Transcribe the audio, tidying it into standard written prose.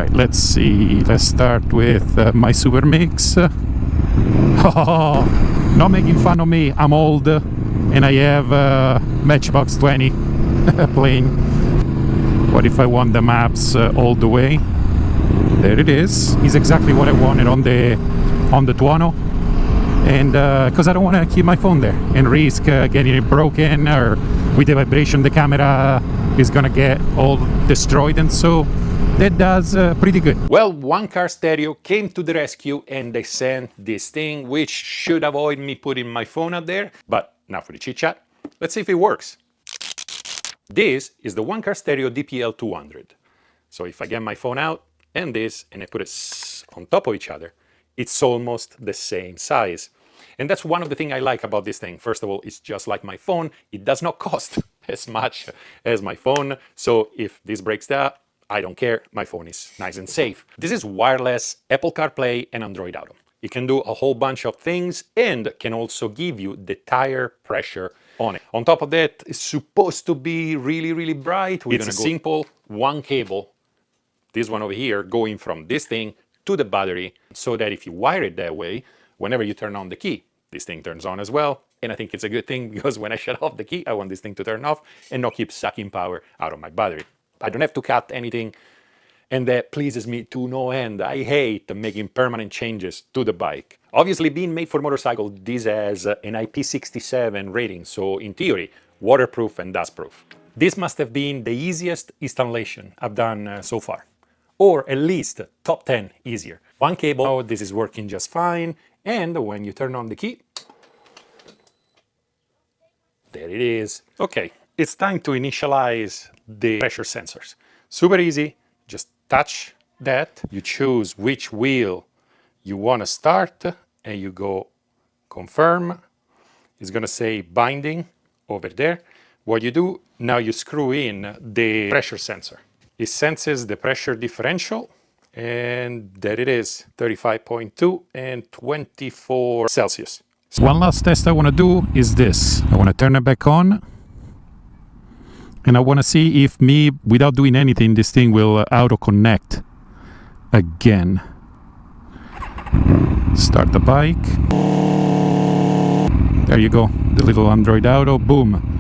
right, let's see. Let's start with my super mix. Oh, not making fun of me. I'm old and I have Matchbox 20 playing. What if I want the maps all the way? There it is. It's exactly what I wanted on the Tuono. And because I don't want to keep my phone there and risk getting it broken, or with the vibration the camera is gonna get all destroyed, and so that does pretty good. Well, OneCarStereo came to the rescue and they sent this thing which should avoid me putting my phone out there, but not for the chit chat. Let's see if it works. This is the OneCarStereo DPL 200. So if I get my phone out and this and I put it on top of each other, it's almost the same size. And that's one of the things I like about this thing. First of all, it's just like my phone. It does not cost as much as my phone. So if this breaks down, I don't care. My phone is nice and safe. This is wireless Apple CarPlay and Android Auto. It can do a whole bunch of things and can also give you the tire pressure on it. On top of that, it's supposed to be really, really bright. It's a simple one cable, this one over here, going from this thing to the battery, so that if you wire it that way, whenever you turn on the key, this thing turns on as well. And I think it's a good thing, because when I shut off the key, I want this thing to turn off and not keep sucking power out of my battery. I don't have to cut anything, and that pleases me to no end. I hate making permanent changes to the bike. Obviously, being made for motorcycle, this has an IP67 rating, so in theory, waterproof and dustproof. This must have been the easiest installation I've done so far. Or at least top 10 easier. One cable, oh, this is working just fine, and when you turn on the key, there it is. Okay, it's time to initialize the pressure sensors. Super easy, just touch that, you choose which wheel you want to start, and you go confirm. It's gonna say binding over there. What you do, now you screw in the pressure sensor. It senses the pressure differential, and there it is, 35.2 and 24 Celsius. One last test I want to do is this. I want to turn it back on, and I want to see if without doing anything, this thing will auto-connect again. Start the bike. There you go, the little Android Auto, boom.